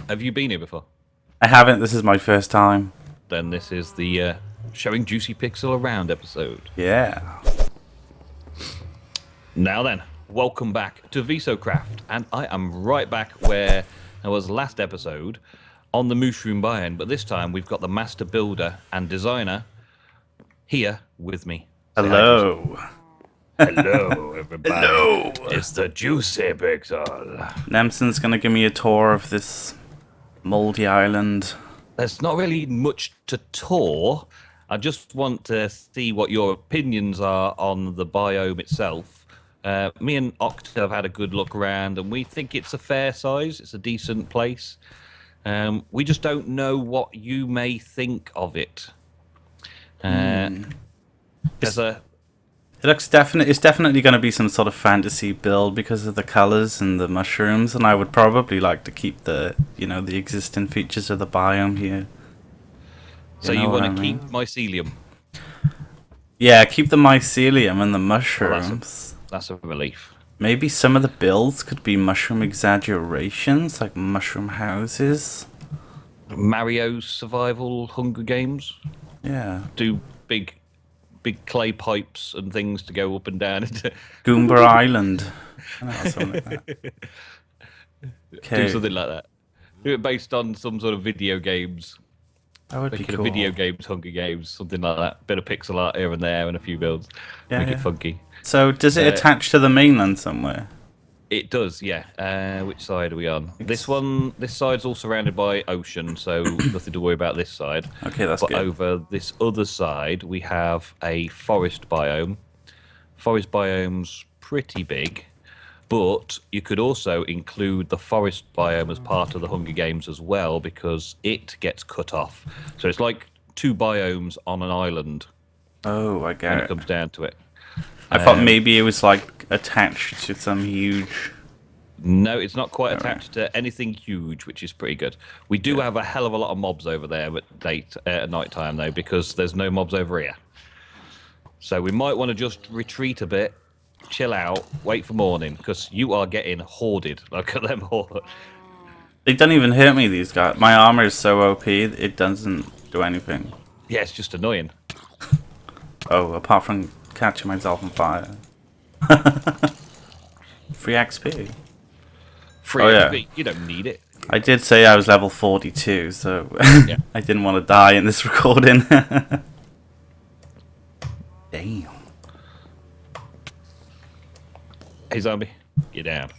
Have you been here before? I haven't. This is my first time. Then this is the showing JuicyPixel around episode. Yeah. Now then, welcome back to VISOCraft, and I am right back where I was last episode on the Mooshroom biome, but this time we've got the master builder and designer here with me. Hello. Hello, everybody. Hello. It's the JuicyPixel. Nemsun's going to give me a tour of this moldy island. There's not really much to tour. I just want to see what your opinions are on the biome itself. Me and Oct have had a good look around, and we think it's a fair size. It's a decent place. We just don't know what you may think of it. It looks it's definitely going to be some sort of fantasy build because of the colors and the mushrooms, and I would probably like to keep the existing features of the biome here. So you want to keep mycelium? Yeah, keep the mycelium and the mushrooms. Well, that's a relief. Maybe some of the builds could be mushroom exaggerations, like mushroom houses. Mario's Survival Hunger Games. Yeah. Do big clay pipes and things to go up and down into Goomba Island. Something like that. Okay. Do something like that. Do it based on some sort of video games. That would be cool. Video games, Hunger Games, something like that. Bit of pixel art here and there and a few builds. Yeah, Make it funky. So does it attach to the mainland somewhere? It does, yeah. Which side are we on? This side's all surrounded by ocean, so nothing to worry about this side. Okay, that's good. But over this other side, we have a forest biome. Forest biome's pretty big, but you could also include the forest biome as part of the Hunger Games as well, because it gets cut off. So it's like two biomes on an island. Oh, I get it. When it comes down to it. I thought maybe it was like attached to some huge... No, it's not quite attached to anything huge, which is pretty good. We do have a hell of a lot of mobs over there at night time, though, because there's no mobs over here. So we might want to just retreat a bit, chill out, wait for morning, because you are getting hoarded. Look at them all. They don't even hurt me, these guys. My armor is so OP, it doesn't do anything. Yeah, it's just annoying. Oh, apart from catching myself on fire. Free XP. Free XP? You don't need it. I did say I was level 42, so yeah. I didn't want to die in this recording. Damn. Hey, zombie. You're down.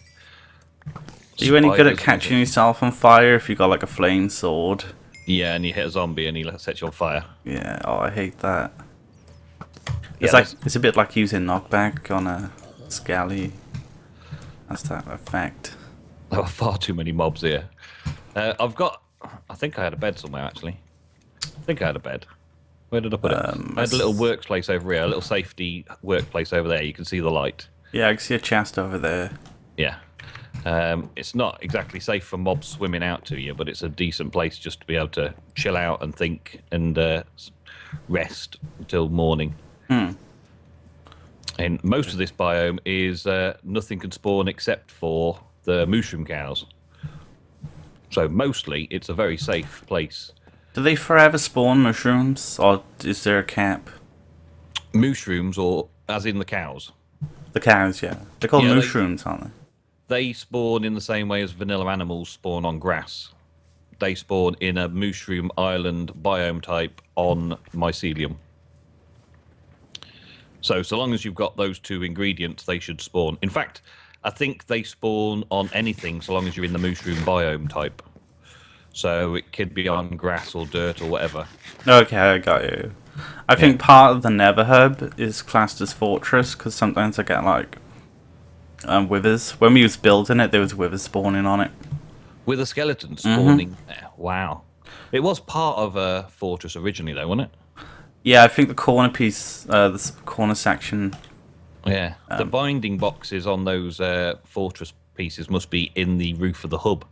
Are you any good at catching yourself on fire if you got like a flame sword? Yeah, and you hit a zombie and he sets you on fire. Yeah, oh, I hate that. It's a bit like using knockback on a scally. That's that effect. There are far too many mobs here. I think I had a bed somewhere, actually. I think I had a bed. Where did I put it? I had a little workplace over here, a little safety workplace over there. You can see the light. Yeah, I can see a chest over there. Yeah. It's not exactly safe for mobs swimming out to you, but it's a decent place just to be able to chill out and think and rest until morning. And most of this biome is nothing can spawn except for the Mooshroom cows. So mostly it's a very safe place. Do they forever spawn mushrooms, or is there a cap? Mooshrooms, or as in the cows? The cows, yeah. They're called mushrooms, aren't they? They spawn in the same way as vanilla animals spawn on grass. They spawn in a Mooshroom island biome type on mycelium. So long as you've got those two ingredients, they should spawn. In fact, I think they spawn on anything so long as you're in the Mooshroom biome type. So it could be on grass or dirt or whatever. Okay, I got you. I think part of the Nether Hub is classed as Fortress, because sometimes I get like withers. When we was building it, there was withers spawning on it. With a skeleton spawning there. Wow. It was part of a Fortress originally, though, wasn't it? Yeah, I think the corner piece, the corner section. Yeah, the binding boxes on those fortress pieces must be in the roof of the hub.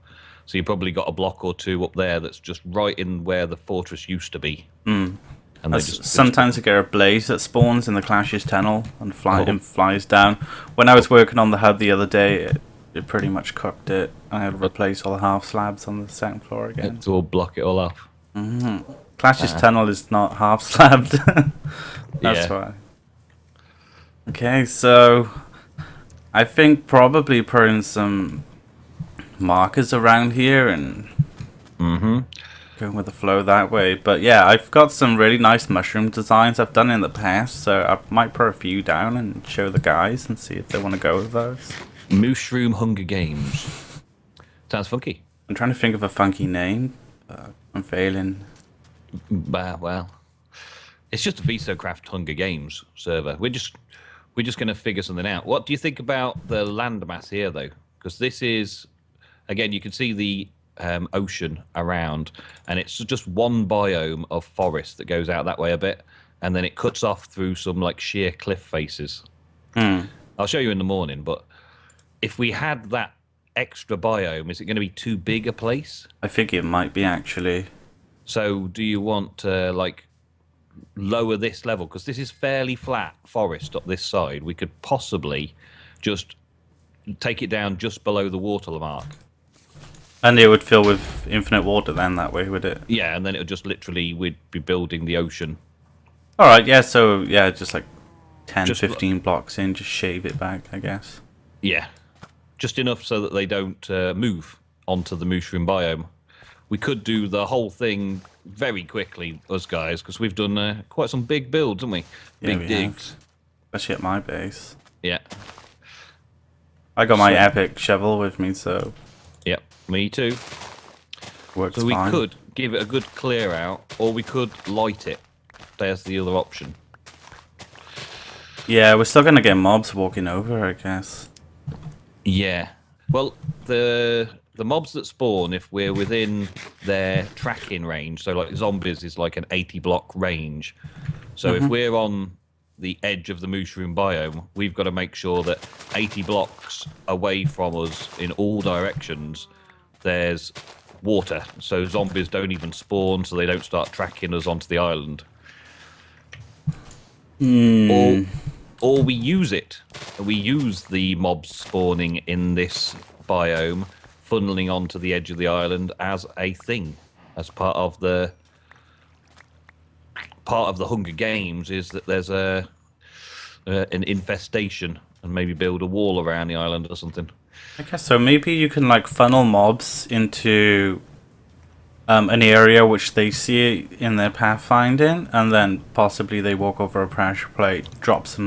So you probably got a block or two up there that's just right in where the fortress used to be. And sometimes you get a blaze that spawns in the Clash's tunnel and flies down. When I was working on the hub the other day, it pretty much cooked it. I had to replace all the half slabs on the second floor again. To all block it all off. Clash's tunnel is not half slabbed. That's Yeah. why. Okay, so I think probably putting some markers around here and going with the flow that way. But yeah, I've got some really nice mushroom designs I've done in the past, so I might put a few down and show the guys and see if they want to go with those. Mooshroom Hunger Games. Sounds funky. I'm trying to think of a funky name. I'm failing. Well, it's just a VISOCraft Hunger Games server. We're just going to figure something out. What do you think about the landmass here, though? Because this is, again, you can see the ocean around, and it's just one biome of forest that goes out that way a bit, and then it cuts off through some like sheer cliff faces. I'll show you in the morning, but if we had that extra biome, is it going to be too big a place? I think it might be actually. So do you want to like lower this level? Because this is fairly flat forest up this side. We could possibly just take it down just below the water mark. And it would fill with infinite water then that way, would it? Yeah, and then it would just literally, we'd be building the ocean. Alright, yeah, so yeah, just like 10, Just 15 blocks in, just shave it back, I guess. Yeah, just enough so that they don't move onto the Mooshroom biome. We could do the whole thing very quickly, us guys, because we've done quite some big builds, haven't we? Yeah, Big we digs. have. Especially at my base. Yeah. I got my epic shovel with me, so Yep, me too. works So we fine. could give it a good clear out, or we could light it. There's the other option. Yeah, we're still gonna get mobs walking over, I guess. Yeah. Well, the mobs that spawn, if we're within their tracking range, so like zombies is like an 80 block range. So if we're on the edge of the Mooshroom biome, we've got to make sure that 80 blocks away from us in all directions, there's water. So zombies don't even spawn, so they don't start tracking us onto the island. Or we use it. We use the mobs spawning in this biome, funneling onto the edge of the island as a thing, as part of the Hunger Games is that there's an infestation, and maybe build a wall around the island or something. I guess so. Maybe you can like funnel mobs into an area which they see in their pathfinding, and then possibly they walk over a pressure plate, drops a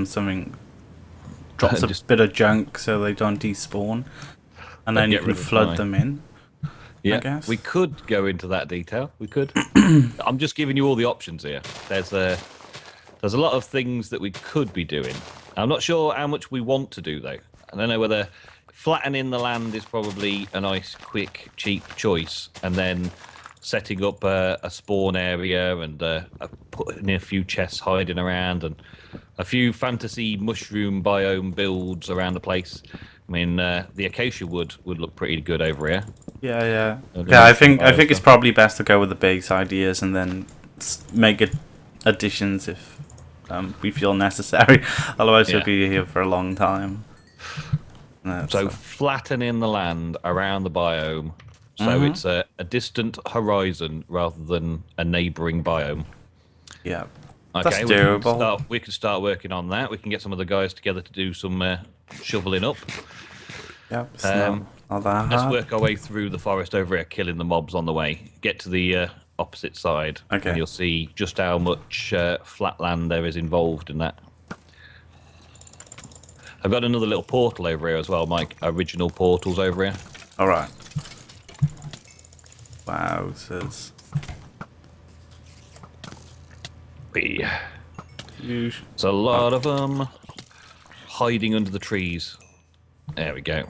bit of junk so they don't despawn, and then you can flood them in. Yeah, I guess. we could go into that detail. We could. I'm just giving you all the options here. There's a lot of things that we could be doing. I'm not sure how much we want to do though. I don't know whether flattening the land is probably a nice, quick, cheap choice, and then setting up a spawn area and putting in a few chests hiding around and a few fantasy mushroom biome builds around the place. I mean, the acacia wood would look pretty good over here. Yeah. I think it's probably best to go with the base ideas and then make additions if we feel necessary. Otherwise, we'll be here for a long time. So flattening the land around the biome, so it's a distant horizon rather than a neighbouring biome. Yeah. Okay, That's doable. We can start working on that. We can get some of the guys together to do some shoveling up. Yep. It's not that hard. Let's work our way through the forest over here, killing the mobs on the way. Get to the opposite side, Okay. and you'll see just how much flat land there is involved in that. I've got another little portal over here as well, Mike. Original portals over here. All right. Wowzers. There's a lot of them hiding under the trees. There we go.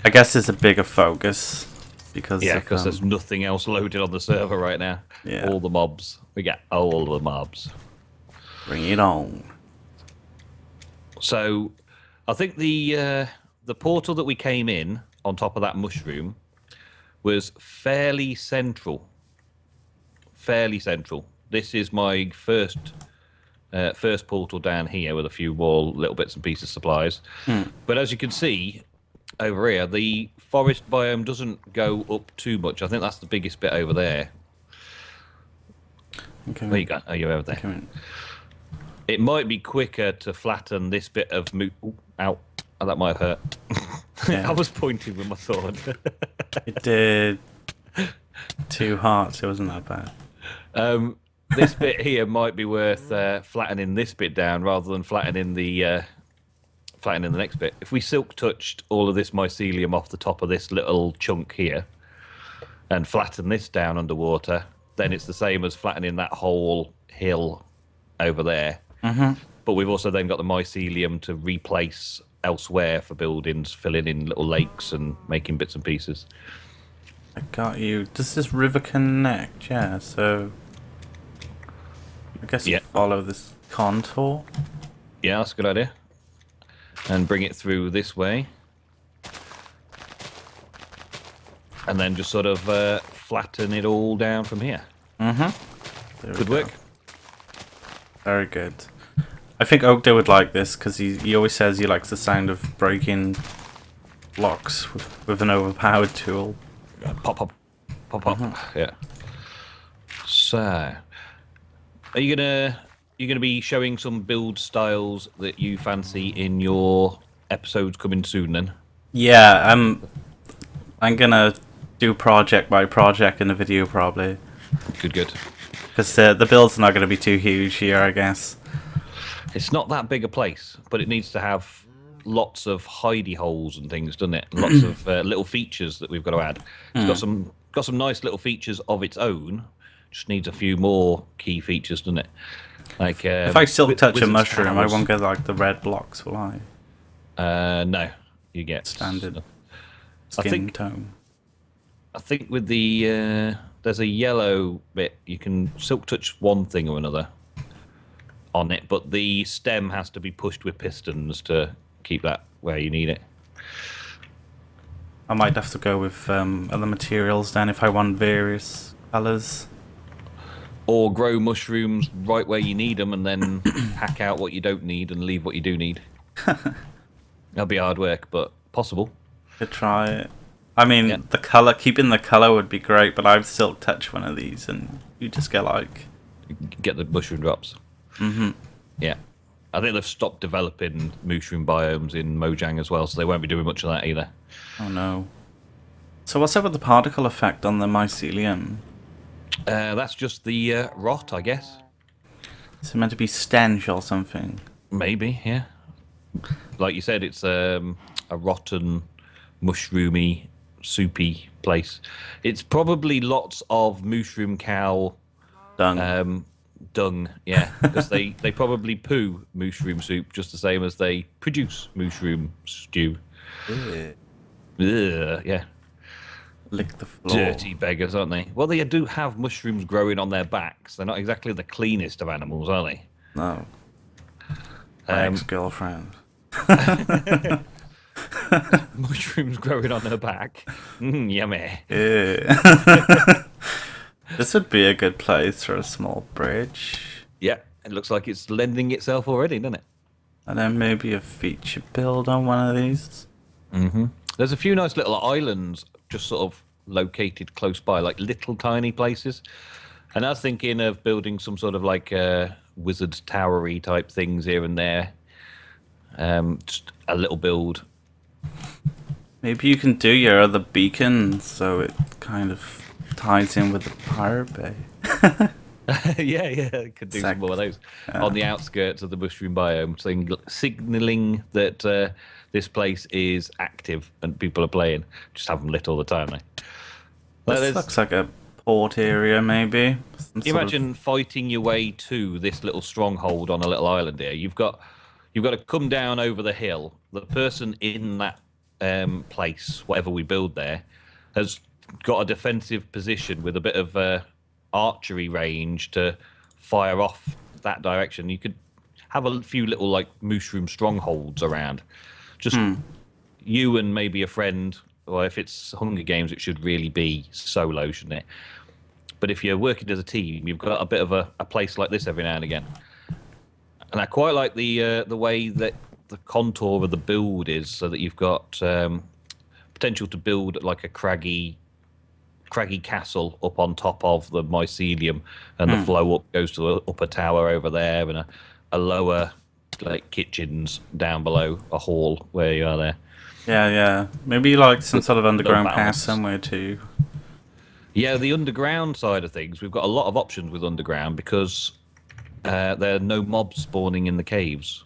I guess there's a bigger focus because there's nothing else loaded on the server right now. Yeah. All the mobs. We got all the mobs. Bring it on. So, I think the portal that we came in on top of that mushroom was fairly central. Fairly central. This is my first portal down here with a few more little bits and pieces supplies. But as you can see, over here. The forest biome doesn't go up too much. I think that's the biggest bit over there. Okay. There you go. Oh, you're over there. Okay. It might be quicker to flatten this bit of out. Oh, that might have hurt. Yeah. I was pointing with my sword. It did 2 hearts. It wasn't that bad. This bit here might be worth flattening this bit down rather than flattening the next bit. If we silk touched all of this mycelium off the top of this little chunk here and flatten this down underwater, then it's the same as flattening that whole hill over there. But we've also then got the mycelium to replace elsewhere for buildings, filling in little lakes and making bits and pieces. I got you. Does this river connect? Yeah, so I guess you follow this contour. Yeah, that's a good idea. And bring it through this way. And then just sort of flatten it all down from here. Good work. Very good. I think Oakdale would like this because he always says he likes the sound of breaking blocks with an overpowered tool. Pop, pop, pop, pop. Yeah. So, are you gonna be showing some build styles that you fancy in your episodes coming soon? Then. Yeah, I'm gonna do project by project in the video probably. Good. Because the builds are not gonna be too huge here, I guess. It's not that big a place, but it needs to have lots of hidey holes and things, doesn't it? Lots of little features that we've got to add. It's got some nice little features of its own. Just needs a few more key features, doesn't it? Like if I still touch a mushroom, towers. I won't get like the red blocks, will I? No, you get Standard skin tone. I think with the there's a yellow bit. You can silk touch one thing or another on it, but the stem has to be pushed with pistons to keep that where you need it. I might have to go with other materials then if I want various colours. Or grow mushrooms right where you need them and then hack out what you don't need and leave what you do need. That'll be hard work, but possible. Could try it. I mean, keeping the colour would be great, but I've silk touched one of these and you just get like... Get the mushroom drops. Yeah. I think they've stopped developing mushroom biomes in Mojang as well, so they won't be doing much of that either. Oh no. So what's up with the particle effect on the mycelium? That's just the rot, I guess. Is it meant to be stench or something? Maybe, yeah. Like you said, it's a rotten, mushroomy, soupy place. It's probably lots of mushroom cow dung, yeah, because they probably poo mushroom soup just the same as they produce mushroom stew. Yeah. Lick the floor. Dirty beggars, aren't they? Well, they do have mushrooms growing on their backs. They're not exactly the cleanest of animals, are they? No. My ex-girlfriend. Mushrooms growing on her back. Yummy. Yeah. This would be a good place for a small bridge. Yeah, it looks like it's lending itself already, doesn't it? And then maybe a feature build on one of these. There's a few nice little islands just sort of located close by, like little tiny places. And I was thinking of building some sort of like wizard towery type things here and there. Just a little build. Maybe you can do your other beacon so it kind of ties in with the pirate bay. yeah, could do some more of those on the outskirts of the mushroom biome, signaling that this place is active and people are playing. Just have them lit all the time, though. This looks like a port area, maybe. Imagine fighting your way to this little stronghold on a little island here. You've got to come down over the hill. The person in that place, whatever we build there, has got a defensive position with a bit of archery range to fire off that direction. You could have a few little like mushroom strongholds around. Just you and maybe a friend, or if it's Hunger Games, it should really be solo, shouldn't it? But if you're working as a team, you've got a bit of a place like this every now and again. And I quite like the way that the contour of the build is, so that you've got potential to build like a craggy castle up on top of the mycelium, and the flow up goes to the upper tower over there, and a lower like kitchens down below, a hall where you are there. Yeah. Maybe like some sort of underground path balance. somewhere too. Yeah, the underground side of things, we've got a lot of options with underground because there are no mobs spawning in the caves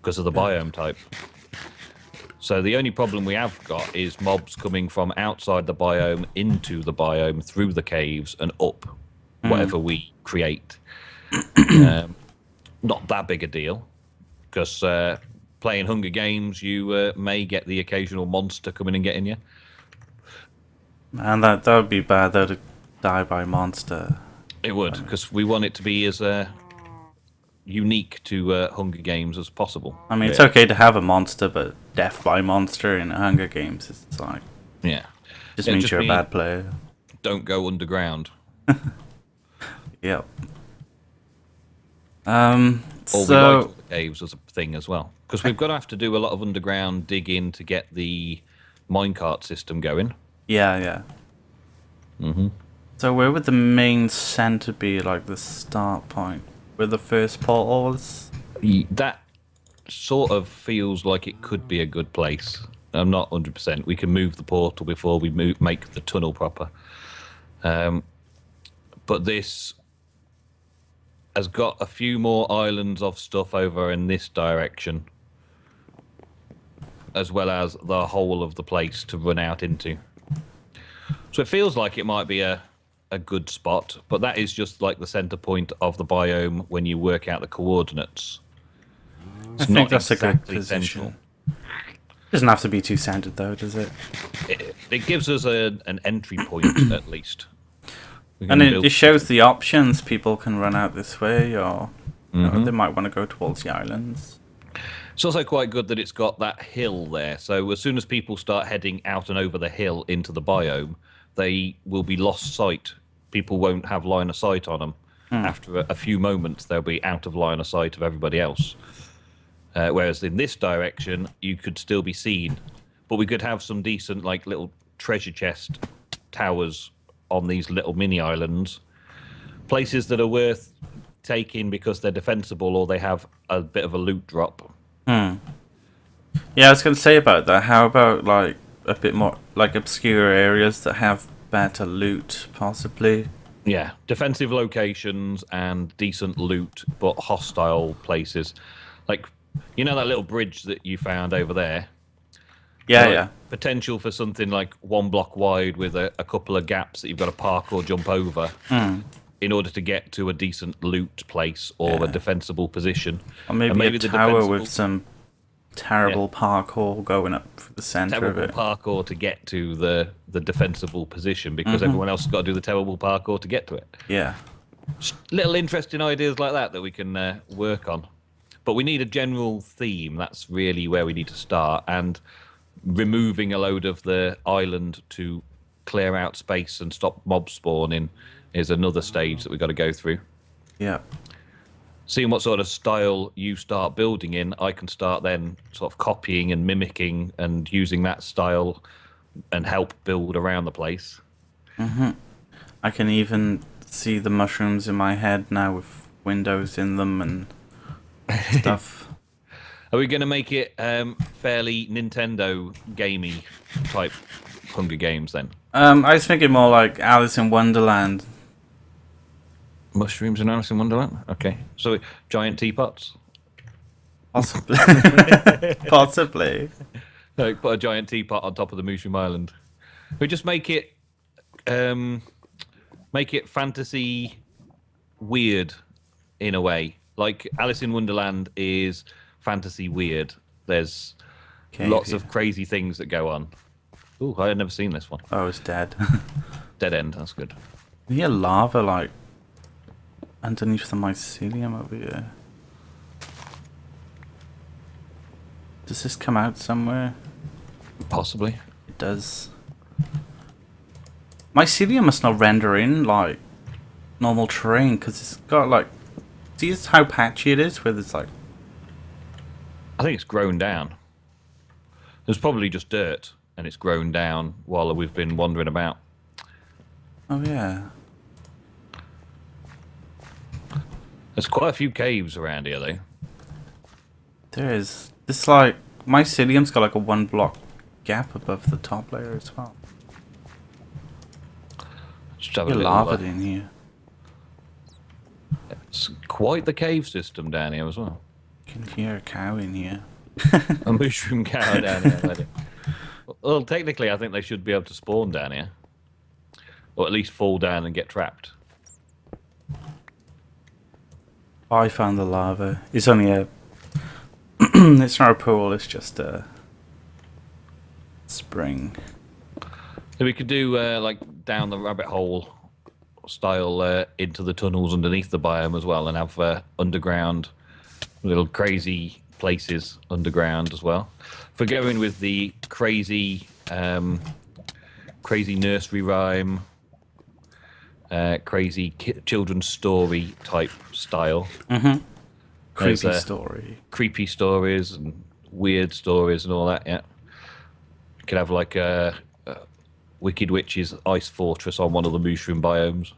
because of the biome type. So the only problem we have got is mobs coming from outside the biome into the biome through the caves and up whatever we create. Not that big a deal because playing Hunger Games, you may get the occasional monster coming and getting you. And that would be bad though, to die by monster. It would, because we want it to be as unique to Hunger Games as possible. I mean, it's okay to have a monster, but death by monster in Hunger Games, it's like... Yeah. Just means you're a bad player. Don't go underground. Yep. Or we So... like the caves as a thing as well. Because we've got to have to do a lot of underground digging to get the minecart system going. Yeah. So where would the main center be, like the start point? Where the first portal is? That sort of feels like it could be a good place. I'm not 100%. We can move the portal before we make the tunnel proper. But this has got a few more islands of stuff over in this direction, as well as the whole of the place to run out into. So it feels like it might be a good spot, but that is just like the center point of the biome when you work out the coordinates. I think that's a good position. Doesn't have to be too centered though, does it? It gives us an entry point at least. And it shows the options. People can run out this way, or you know, they might want to go towards the islands. It's also quite good that it's got that hill there. So as soon as people start heading out and over the hill into the biome, they will be lost sight. People won't have line of sight on them. After a few moments, they'll be out of line of sight of everybody else. Whereas in this direction, you could still be seen. But we could have some decent, like, little treasure chest towers on these little mini islands. Places that are worth taking because they're defensible or they have a bit of a loot drop. Yeah, I was going to say about that. How about, like, a bit more, like, obscure areas that have better loot, possibly? Yeah, defensive locations and decent loot, but hostile places. Like, you know that little bridge that you found over there? Yeah. Potential for something like 1 block wide with a couple of gaps that you've got to park or jump over in order to get to a decent loot place or a defensible position. Or maybe a tower with some terrible parkour going up the center of it. Terrible parkour to get to the defensible position because everyone else has got to do the terrible parkour to get to it. Yeah. Little interesting ideas like that we can work on. But we need a general theme. That's really where we need to start. And removing a load of the island to clear out space and stop mob spawning is another stage that we've got to go through. Yeah. Seeing what sort of style you start building in, I can start then sort of copying and mimicking and using that style and help build around the place. I can even see the mushrooms in my head now with windows in them and stuff. Are we going to make it fairly Nintendo gamey type Hunger Games then? I was thinking more like Alice in Wonderland. Mushrooms in Alice in Wonderland? Okay. So giant teapots? Possibly. Possibly. Like, put a giant teapot on top of the Mooshroom Island. We just make it fantasy weird in a way. Like Alice in Wonderland is fantasy weird. There's lots of crazy things that go on. Ooh, I had never seen this one. Oh, it's dead. Dead end, that's good. You hear lava like underneath the mycelium over here. Does this come out somewhere? Possibly. It does. Mycelium must not render in like normal terrain because it's got like. See how patchy it is? Where it's like. I think it's grown down. There's probably just dirt. and it's grown down while we've been wandering about. Oh yeah. There's quite a few caves around here, though. There is. It's like mycelium's got like a 1 block gap above the top layer as well. Just have a There's little, lava in here. It's quite the cave system down here as well. You can hear a cow in here. A mushroom cow down here already. Well, technically, I think they should be able to spawn down here. Or at least fall down and get trapped. I found the lava. It's only a... it's not a pool, it's just a... spring. So we could do, like, down the rabbit hole style into the tunnels underneath the biome as well, and have underground, little crazy places underground as well. If we're going with the crazy nursery rhyme, crazy children's story type style. Creepy story. Creepy stories and weird stories and all that, yeah. You could have like a Wicked Witch's ice fortress on one of the mushroom biomes.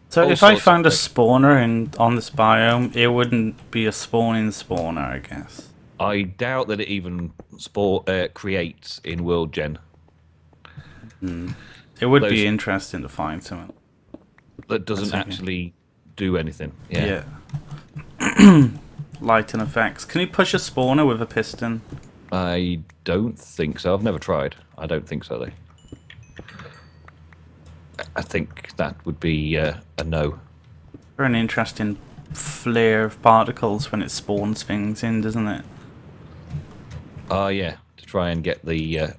So All if I sorts found a of spawner on this biome, it wouldn't be a spawning spawner, I guess. I doubt that it even creates in World Gen. It would Those- be interesting to find something. That doesn't That's okay. actually do anything. Yeah. Light and effects. Can you push a spawner with a piston? I don't think so. I've never tried. I don't think so, though. I think that would be a no. For an interesting flare of particles when it spawns things in, doesn't it? Yeah, to try and get the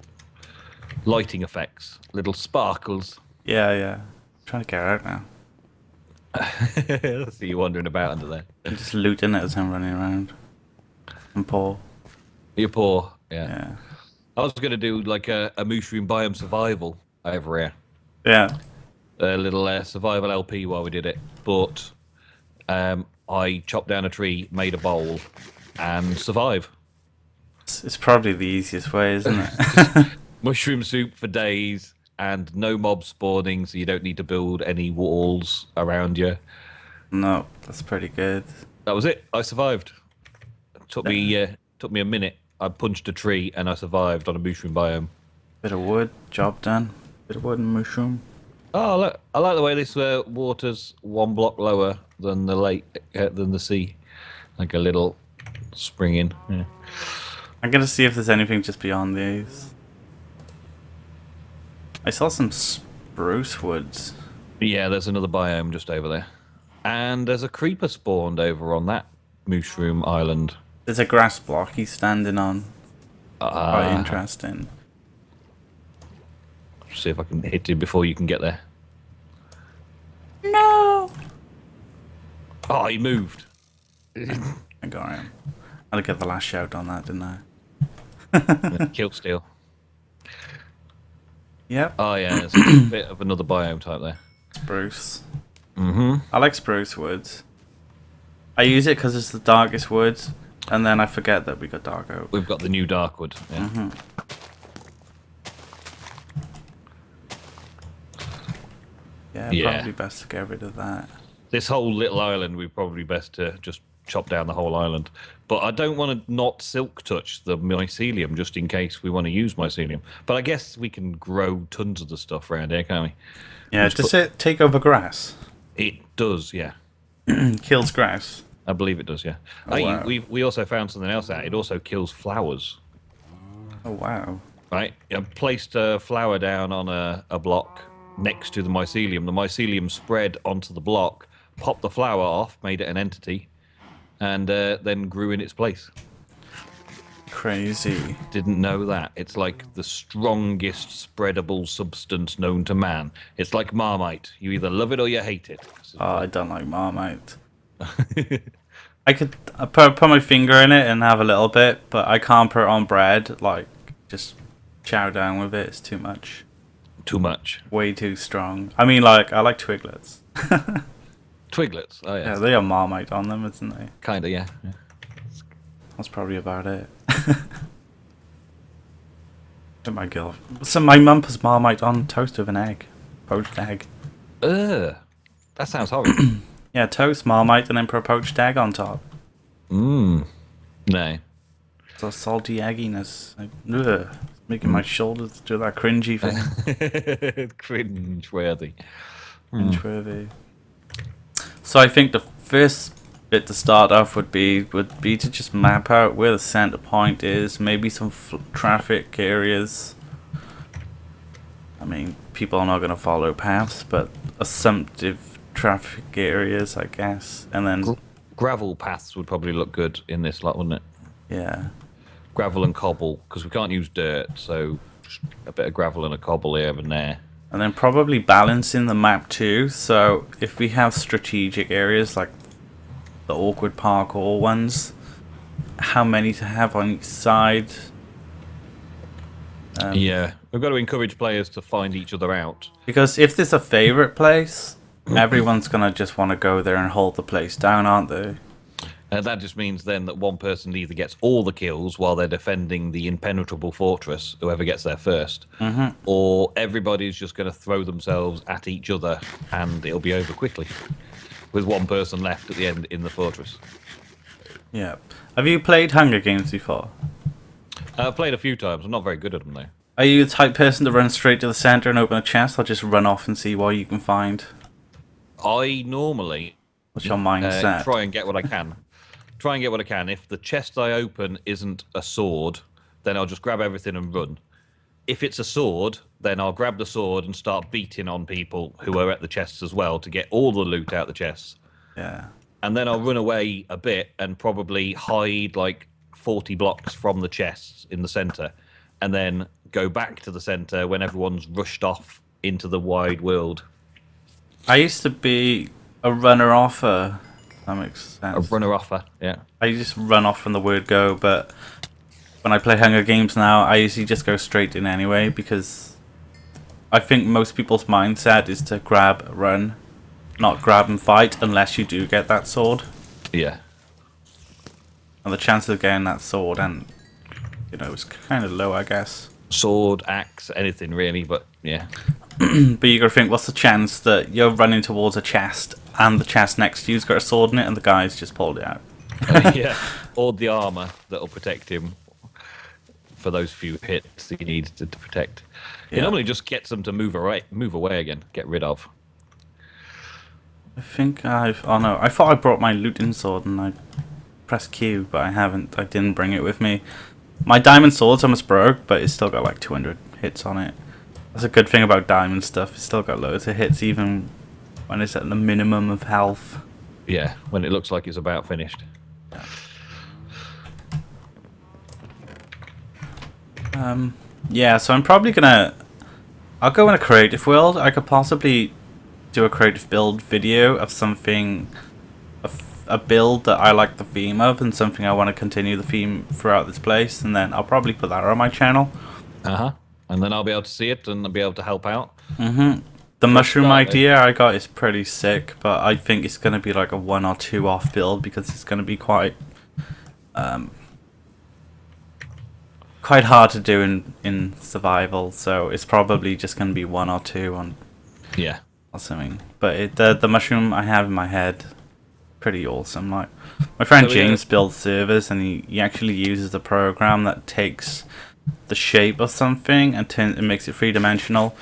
lighting effects. Little sparkles. Yeah. Trying to get out now. I see you wandering about under there. I'm just looting it as I'm running around. I'm poor. You're poor, yeah. Yeah. I was going to do like a mushroom biome survival over here. Yeah. A little survival LP while we did it. But I chopped down a tree, made a bowl, and survive. It's probably the easiest way, isn't it? Mushroom soup for days, and no mob spawning, so you don't need to build any walls around you. No, that's pretty good. That was it. I survived. It took me a minute. I punched a tree and I survived on a mushroom biome. Bit of wood, job done. Bit of wood and mushroom. Oh, look! I like the way this water's 1 block lower than the lake, than the sea, like a little spring in. Yeah. I'm gonna see if there's anything just beyond these. I saw some spruce woods. Yeah, there's another biome just over there, and there's a creeper spawned over on that mushroom island. There's a grass block he's standing on. Quite interesting. See if I can hit him before you can get there. No! Oh, he moved. I got him. I'll get the last shout on that, didn't I? Kill steal. Yep. Oh yeah, there's a bit of another biome type there. Spruce. Mm-hmm. I like spruce woods. I use it because it's the darkest woods, and then I forget that we got dark oak. We've got the new darkwood. Yeah. Yeah, probably best to get rid of that. This whole little island, we'd probably best to just chop down the whole island. But I don't want to not silk touch the mycelium just in case we want to use mycelium. But I guess we can grow tons of the stuff around here, can't we? Yeah, does it take over grass? It does, yeah. Kills grass. I believe it does, yeah. Oh, wow. We also found something else out. It also kills flowers. Oh, wow. Right? I placed a flower down on a block next to the mycelium. The mycelium spread onto the block, popped the flower off, made it an entity, and then grew in its place. Crazy. Didn't know that. It's like the strongest spreadable substance known to man. It's like Marmite. You either love it or you hate it. Oh, I don't like Marmite. I could put my finger in it and have a little bit, but I can't put it on bread. Like, just chow down with it. It's too much. Too much. Way too strong. I mean, like, I like twiglets. Twiglets. Oh, yeah. Yeah, they have Marmite on them, isn't they? Kind of, yeah. That's probably about it. Oh my god. So my mum puts Marmite on toast with an egg. Poached egg. Ugh. That sounds horrible. Yeah, toast, Marmite, and then put a poached egg on top. No. So salty egginess. Like, ugh. Making my shoulders do that cringy thing. Cringe-worthy. Cringe-worthy. So I think the first bit to start off would be to just map out where the center point is, maybe some traffic areas. I mean, people are not going to follow paths, but assumptive traffic areas, I guess, and then gravel paths would probably look good in this lot, wouldn't it? Yeah, gravel and cobble, because we can't use dirt, so just a bit of gravel and a cobble here and there. And then probably balancing the map too. So if we have strategic areas like the awkward parkour ones, how many to have on each side? Yeah, we've got to encourage players to find each other out. Because if there's a favorite place, everyone's gonna just want to go there and hold the place down, aren't they? That just means then that one person either gets all the kills while they're defending the impenetrable fortress, whoever gets there first, or everybody's just going to throw themselves at each other and it'll be over quickly, with one person left at the end in the fortress. Yeah. Have you played Hunger Games before? I've played a few times. I'm not very good at them, though. Are you the type person to run straight to the center and open a chest, or just run off and see what you can find? I normally... What's your mindset? Try and get what I can. If the chest I open isn't a sword, then I'll just grab everything and run. If it's a sword, then I'll grab the sword and start beating on people who are at the chests as well to get all the loot out the chests. Yeah. And then I'll run away a bit and probably hide like 40 blocks from the chests in the center, and then go back to the center when everyone's rushed off into the wide world. I used to be a runner-offer. That makes sense. A runner-offer, yeah. I just run off from the word go, but when I play Hunger Games now, I usually just go straight in anyway, because I think most people's mindset is to grab, run, not grab and fight, unless you do get that sword. Yeah. And the chances of getting that sword, and it's kind of low, I guess. Sword, axe, anything really, but yeah. But you gotta think, what's the chance that you're running towards a chest and the chest next to you's got a sword in it and the guy's just pulled it out? Yeah, or the armor that'll protect him for those few hits he needs to protect. Yeah. It normally just gets them to move away again, get rid of. I think oh no, I thought I brought my looting sword and I pressed Q, but I haven't. I didn't bring it with me. My diamond sword's almost broke, but it's still got like 200 hits on it. That's a good thing about diamond stuff. It's still got loads of hits, even when it's at the minimum of health. Yeah, when it looks like it's about finished. Yeah, so I'm probably gonna... I'll go in a creative world. I could possibly do a creative build video of something... A build that I like the theme of, and something I want to continue the theme throughout this place, and then I'll probably put that on my channel. And then I'll be able to see it and I'll be able to help out. The mushroom idea I got is pretty sick, but I think it's going to be like a 1 or 2 off build, because it's going to be quite hard to do in survival, so it's probably just going to be 1 or 2 on or something. But the mushroom I have in my head, pretty awesome. Like my friend James builds servers, and he actually uses a program that takes the shape of something and makes it 3-dimensional,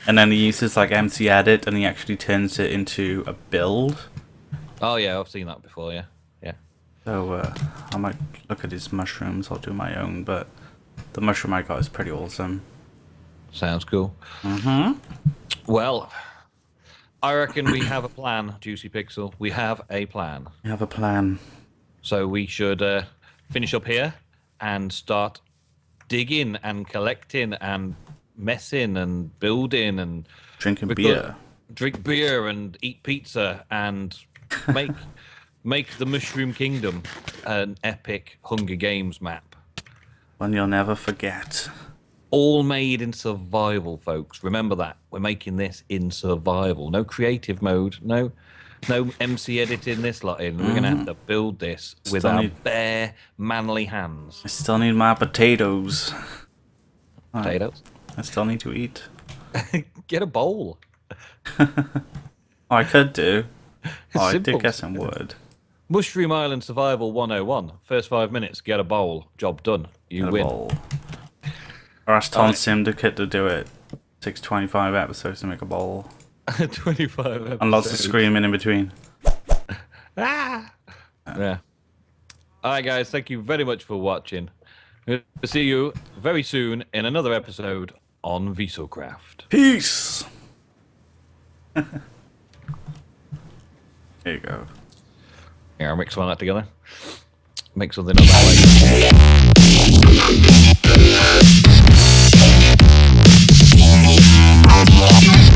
and then he uses like MC Edit and he actually turns it into a build. Oh yeah, I've seen that before. Yeah. So I might look at his mushrooms. I'll do my own, but the mushroom I got is pretty awesome. Sounds cool. Well, I reckon we have a plan, JuicyPixel. We have a plan. We have a plan. So we should finish up here and start digging and collecting and messing and building and drinking beer. Drink beer and eat pizza and make the Mushroom Kingdom an epic Hunger Games map. One you'll never forget. All made in survival, folks. Remember that. We're making this in survival. No creative mode. No MC editing this lot in. We're going to have to build this with our bare, manly hands. I still need my potatoes. potatoes. I still need to eat. Get a bowl. I could do. I Simple. did get some wood. Mushroom Island Survival 101. First 5 minutes, get a bowl. Job done. You Get a win. bowl. Or ask Tom Syndicate to do it. 625 episodes to make a bowl. 25 episodes. And lots of screaming in between. Ah! Yeah. Alright guys, thank you very much for watching. We'll see you very soon in another episode on VISOCraft. Peace! There you go. Yeah, I'll mix all that together. Make something up that way.